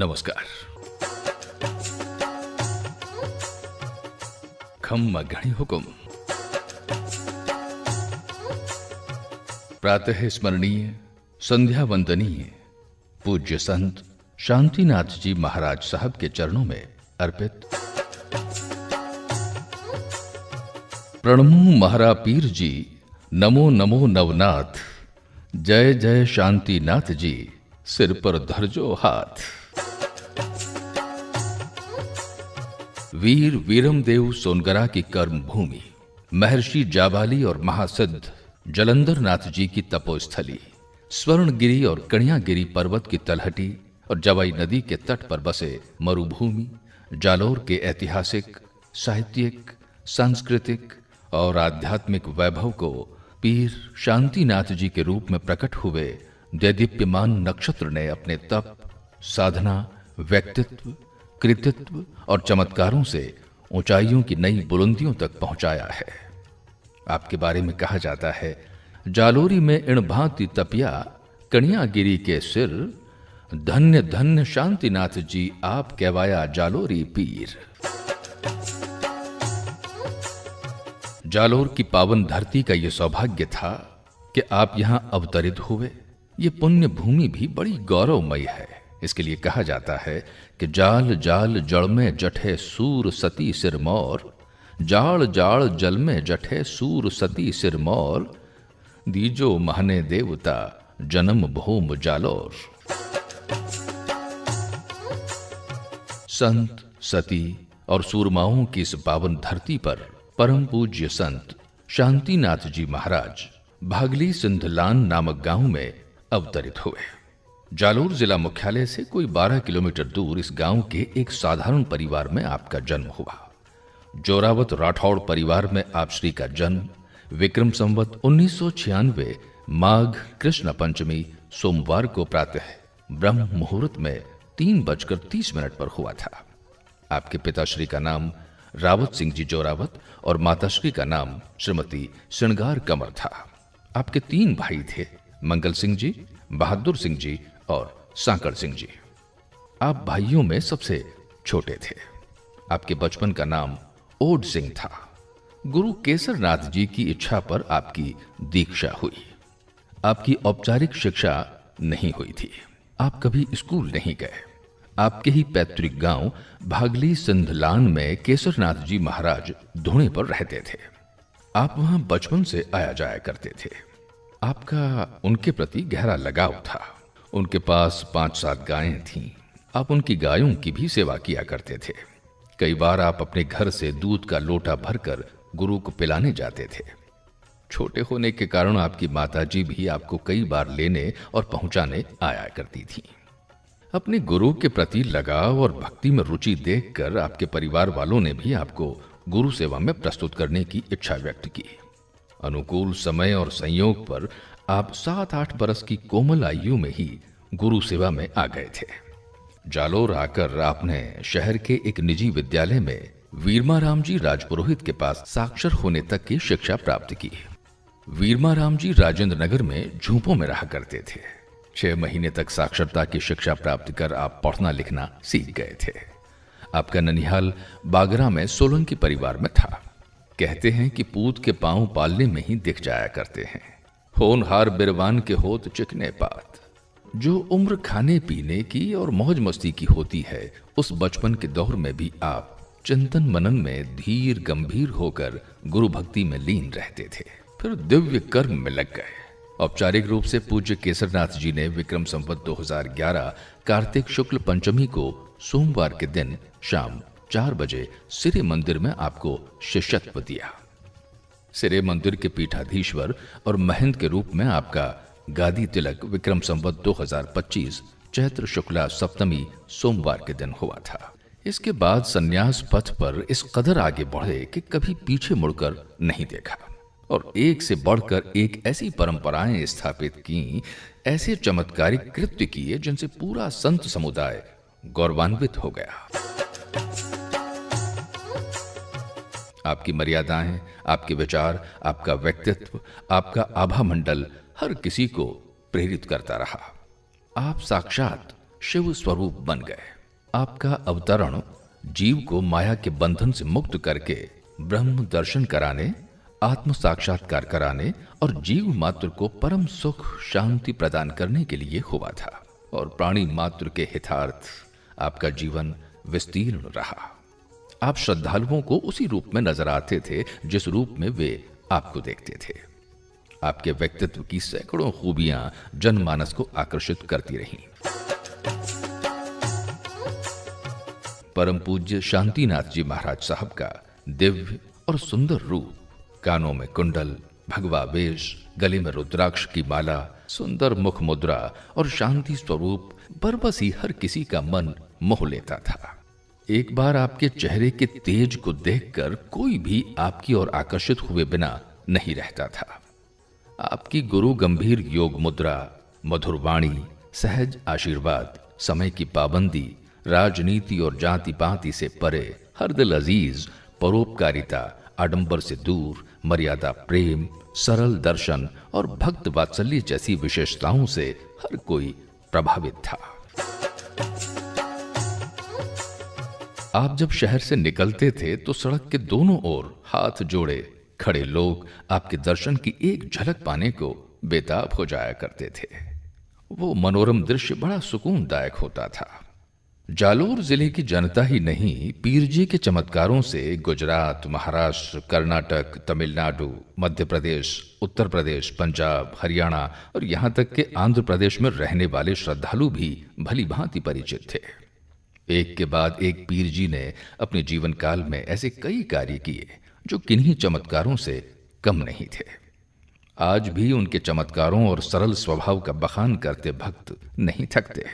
नमस्कार। खम्मा घणी हुकुम। प्रातः स्मरणीय, संध्या वंदनीय पूज्य संत शांतिनाथ जी महाराज साहब के चरणों में अर्पित। प्रणमु महारा पीर जी, नमो नमो नवनाथ। जय जय शांतिनाथ जी, सिर पर धरजो हाथ। वीर वीरमदेव सोनगरा की कर्म भूमि, महर्षि जाबाली और महासिद्ध जलंधर नाथ जी की तपोस्थली, स्वर्णगिरी और कणियागिरी पर्वत की तलहटी और जवाई नदी के तट पर बसे मरुभूमि जालोर के ऐतिहासिक, साहित्यिक, सांस्कृतिक और आध्यात्मिक वैभव को पीर शांतिनाथ जी के रूप में प्रकट हुए देदीप्यमान नक्षत्र ने अपने तप, साधना, व्यक्तित्व, कृतित्व और चमत्कारों से ऊंचाइयों की नई बुलंदियों तक पहुंचाया है। आपके बारे में कहा जाता है, जालोरी में इण भांति तपिया कणियागिरी के सिर, धन्य धन्य शांतिनाथ जी आप कहवाया जालोरी पीर। जालोर की पावन धरती का यह सौभाग्य था कि आप यहां अवतरित हुए। ये पुण्य भूमि भी बड़ी गौरवमयी है। इसके लिए कहा जाता है कि जाल जाल जड़ में जठे सूर सती सिरमौर, जाल जाल जल में जठे सूर सती सिरमौर, दीजो महने देवता जन्म भूम जालोर। संत, सती और सूरमाओं की इस पावन धरती पर परम पूज्य संत शांतिनाथ जी महाराज भागली सिंधलान नामक गांव में अवतरित हुए। जालोर जिला मुख्यालय से कोई 12 किलोमीटर दूर इस गांव के एक साधारण परिवार में आपका जन्म हुआ। जोरावत राठौड़ परिवार में आप श्री का जन्म विक्रम संवत 1996 माघ कृष्ण पंचमी सोमवार को प्रातः ब्रह्म मुहूर्त में 3:30 पर हुआ था। आपके पिताश्री का नाम रावत सिंह जी जोरावत और माताश्री का नाम श्रीमती श्रृंगार कमर था। आपके 3 भाई थे, मंगल सिंह जी, बहादुर सिंह जी और सांकड़ सिंह जी। आप भाइयों में सबसे छोटे थे। आपके बचपन का नाम ओड सिंह था। गुरु केसरनाथ जी की इच्छा पर आपकी दीक्षा हुई। आपकी औपचारिक शिक्षा नहीं हुई थी। आप कभी स्कूल नहीं गए। आपके ही पैतृक गांव भागली सिंधलान में केसरनाथ जी महाराज धुणे पर रहते थे। आप वहां बचपन से आया जाया करते थे। आपका उनके प्रति गहरा लगाव था। उनके पास 5-7 गायें थीं। आप उनकी गायों की भी सेवा किया करते थे। कई बार आप अपने घर से दूध का लोटा भरकर गुरु को पिलाने जाते थे। छोटे होने के कारण आपकी माताजी भी आपको कई बार लेने और पहुंचाने आया करती थीं। अपने गुरु के प्रति लगाव और भक्ति में रुचि देखकर आपके परिवार वालों ने भी आपको गुरु सेवा में प्रस्तुत करने की इच्छा व्यक्त की। अनुकूल समय और संयोग पर आप 7-8 बरस की कोमल आयु में ही गुरु सेवा में आ गए थे। जालोर आकर आपने शहर के एक निजी विद्यालय में वीरमाराम जी राजपुरोहित के पास साक्षर होने तक की शिक्षा प्राप्त की। वीरमाराम जी राजेंद्र नगर में झूंपों में रहा करते थे। 6 महीने तक साक्षरता की शिक्षा प्राप्त कर आप पढ़ना लिखना सीख गए थे। आपका ननिहाल बागरा में सोलंकी परिवार में था। कहते हैं कि पूत के पांव पालने में ही दिख जाया करते हैं। होनहार बिरवान के होत चिकने पात। जो उम्र खाने पीने की और मौज मस्ती की होती है, उस बचपन के दौर में भी आप चिंतन मनन में धीर गंभीर होकर गुरु भक्ति में लीन रहते थे। फिर दिव्य कर्म में लग गए। औपचारिक रूप से पूज्य केसरनाथ जी ने विक्रम संवत 2011 कार्तिक शुक्ल पंचमी को सोमवार के दिन शाम 4 बजे सिरे मंदिर में आपको शिष्यत्व दिया। सिरे मंदिर के पीठाधीश्वर और महंत के रूप में आपका गादी तिलक विक्रम संवत 2025 चैत्र शुक्ला सप्तमी सोमवार के दिन हुआ था। इसके बाद संन्यास पथ पर इस कदर आगे बढ़े कि कभी पीछे मुड़कर नहीं देखा और एक से बढ़कर एक ऐसी परंपराएं स्थापित की, ऐसे चमत्कारिक कृत्य किए जिनसे पूरा संत समुदाय गौरवान्वित हो गया। आपकी मर्यादाएं, आपके विचार, आपका व्यक्तित्व, आपका आभा मंडल हर किसी को प्रेरित करता रहा। आप साक्षात शिव स्वरूप बन गए। आपका अवतरण जीव को माया के बंधन से मुक्त करके ब्रह्म दर्शन कराने, आत्म साक्षात्कार कराने और जीव मात्र को परम सुख शांति प्रदान करने के लिए हुआ था। और प्राणी मात्र के हितार्थ आपका जीवन विस्तीर्ण रहा। आप श्रद्धालुओं को उसी रूप में नजर आते थे जिस रूप में वे आपको देखते थे। आपके व्यक्तित्व की सैकड़ों खूबियां जनमानस को आकर्षित करती रहीं। परम पूज्य शांतिनाथ जी महाराज साहब का दिव्य और सुंदर रूप, कानों में कुंडल, भगवा वेश, गले में रुद्राक्ष की माला, सुंदर मुख मुद्रा और शांति स्वरूप बरबस ही हर किसी का मन मोह लेता था। एक बार आपके चेहरे के तेज को देखकर कोई भी आपकी ओर आकर्षित हुए बिना नहीं रहता था। आपकी गुरु गंभीर योग मुद्रा, मधुर वाणी, सहज आशीर्वाद, समय की पाबंदी, राजनीति और जाति पाति से परे, हर दिल अजीज, परोपकारिता, आडंबर से दूर, मर्यादा प्रेम, सरल दर्शन और भक्त वात्सल्य जैसी विशेषताओं से हर कोई प्रभावित था। आप जब शहर से निकलते थे तो सड़क के दोनों ओर हाथ जोड़े खड़े लोग आपके दर्शन की एक झलक पाने को बेताब हो जाया करते थे। वो मनोरम दृश्य बड़ा सुकूनदायक होता था। जालोर जिले की जनता ही नहीं, पीरजी के चमत्कारों से गुजरात, महाराष्ट्र, कर्नाटक, तमिलनाडु, मध्य प्रदेश, उत्तर प्रदेश, पंजाब, हरियाणा और यहां तक के आंध्र प्रदेश में रहने वाले श्रद्धालु भी भली भांति परिचित थे। एक के बाद एक पीरजी ने अपने जीवन काल में ऐसे कई कार्य किए जो किन्हीं चमत्कारों से कम नहीं थे। आज भी उनके चमत्कारों और सरल स्वभाव का बखान करते भक्त नहीं थकते।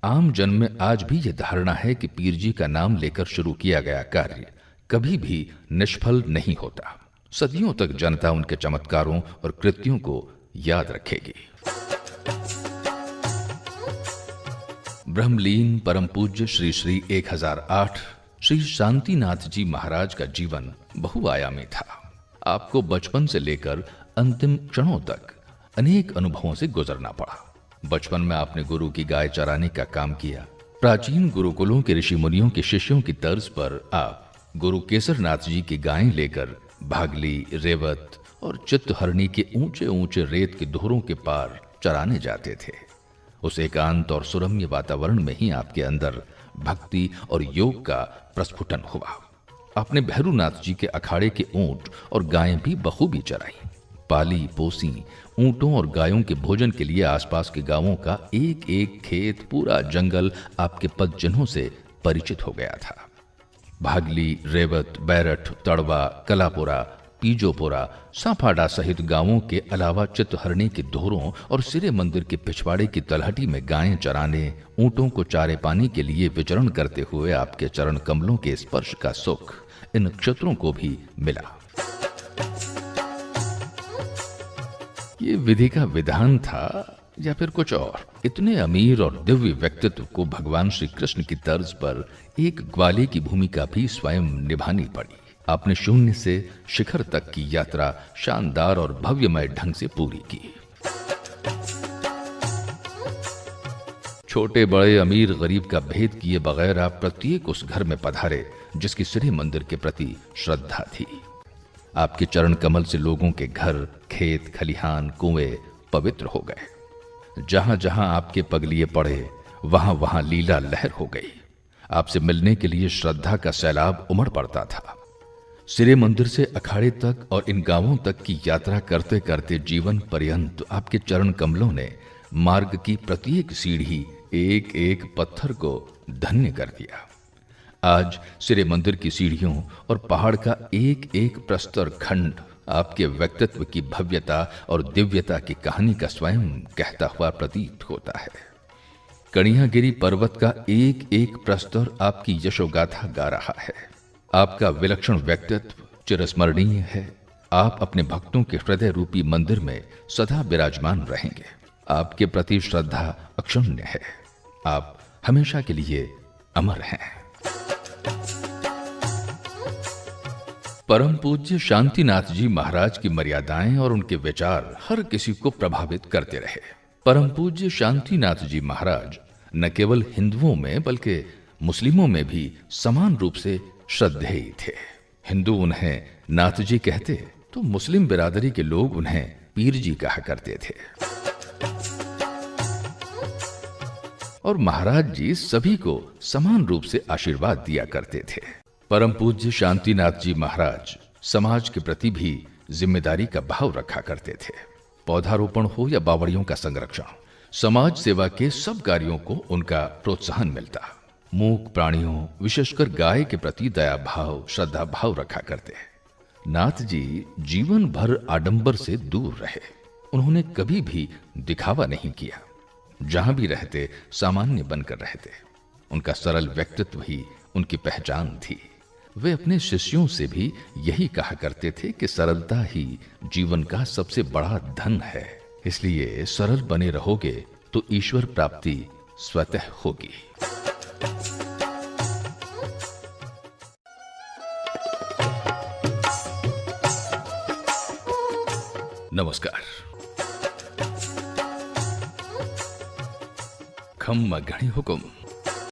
आम जन में आज भी यह धारणा है कि पीरजी का नाम लेकर शुरू किया गया कार्य कभी भी निष्फल नहीं होता। सदियों तक जनता उनके चमत्कारों और कृत्यों को याद रखेगी। ब्रह्मलीन परम पूज्य श्री श्री 1008 श्री शांतिनाथ जी महाराज का जीवन बहुआयामी था। आपको बचपन से लेकर अंतिम क्षणों तक अनेक अनुभवों से गुजरना पड़ा। बचपन में आपने गुरु की गाय चराने का काम किया। प्राचीन गुरुकुलों के ऋषि मुनियों के शिष्यों की तर्ज पर आप गुरु केसरनाथ जी की गायें लेकर भागली, रेवत और चित्तहरणी के ऊंचे ऊंचे रेत के धोरों के पार चराने जाते थे। उस एकांत और सुरम्य वातावरण में ही आपके अंदर भक्ति और योग का प्रस्फुटन हुआ। आपने भैरूनाथ जी के अखाड़े के ऊंट और गायें भी बखूबी चराई। पाली पोसी ऊंटों और गायों के भोजन के लिए आसपास के गांवों का एक एक खेत, पूरा जंगल आपके पद चिन्हों से परिचित हो गया था। भागली, रेवत, बैरठ, तड़वा, कलापुरा, पीजोपुरा, सांपाडा सहित गांवों के अलावा चित्तहरणी के धोरों और सिरे मंदिर के पिछवाड़े की तलहटी में गायें चराने, ऊंटों को चारे पानी के लिए विचरण करते हुए आपके चरण कमलों के स्पर्श का सुख इन क्षेत्रों को भी मिला। ये विधि का विधान था या फिर कुछ और? इतने अमीर और दिव्य व्यक्तित्व को भगवान श्री कृष्ण की तर्ज पर एक ग्वाले की भूमिका भी स्वयं निभानी पड़ी। आपने शून्य से शिखर तक की यात्रा शानदार और भव्यमय ढंग से पूरी की। छोटे बड़े, अमीर गरीब का भेद किए बगैर आप प्रत्येक उस घर में पधारे जिसकी सिरे मंदिर के प्रति श्रद्धा थी। आपके चरण कमल से लोगों के घर, खेत, खलिहान, कुएं पवित्र हो गए। जहां जहां आपके पगलिए पड़े वहां वहां लीला लहर हो गई। आपसे मिलने के लिए श्रद्धा का सैलाब उमड़ पड़ता था। सिरे मंदिर से अखाड़े तक और इन गांवों तक की यात्रा करते करते जीवन पर्यंत आपके चरण कमलों ने मार्ग की प्रत्येक सीढ़ी, एक एक पत्थर को धन्य कर दिया। आज सिरे मंदिर की सीढ़ियों और पहाड़ का एक एक प्रस्तर खंड आपके व्यक्तित्व की भव्यता और दिव्यता की कहानी का स्वयं कहता हुआ प्रतीत होता है। कणियागिरी पर्वत का एक एक प्रस्तर आपकी यशोगाथा गा रहा है। आपका विलक्षण व्यक्तित्व चिरस्मरणीय है। आप अपने भक्तों के हृदय रूपी मंदिर में सदा विराजमान रहेंगे। आपके प्रति श्रद्धा अक्षुण्य है। आप हमेशा के लिए अमर हैं। परम पूज्य शांतिनाथ जी महाराज की मर्यादाएं और उनके विचार हर किसी को प्रभावित करते रहे। परम पूज्य शांतिनाथ जी महाराज न केवल हिंदुओं में बल्कि मुस्लिमों में भी समान रूप से श्रद्धेय थे। हिंदू उन्हें नाथ जी कहते तो मुस्लिम बिरादरी के लोग उन्हें पीर जी कहा करते थे। और महाराज जी सभी को समान रूप से आशीर्वाद दिया करते थे। परम पूज्य शांतिनाथ जी महाराज समाज के प्रति भी जिम्मेदारी का भाव रखा करते थे। पौधारोपण हो या बावड़ियों का संरक्षण, समाज सेवा के सब कार्यों को उनका प्रोत्साहन मिलता। मूक प्राणियों विशेषकर गाय के प्रति दया भाव श्रद्धा भाव रखा करते। नाथ जी जीवन भर आडंबर से दूर रहे। उन्होंने कभी भी दिखावा नहीं किया। जहां भी रहते सामान्य बनकर रहते। उनका सरल व्यक्तित्व ही उनकी पहचान थी। वे अपने शिष्यों से भी यही कहा करते थे कि सरलता ही जीवन का सबसे बड़ा धन है। इसलिए सरल बने रहोगे तो ईश्वर प्राप्ति स्वतः होगी। नमस्कार। खम्मा घणी हुकुम।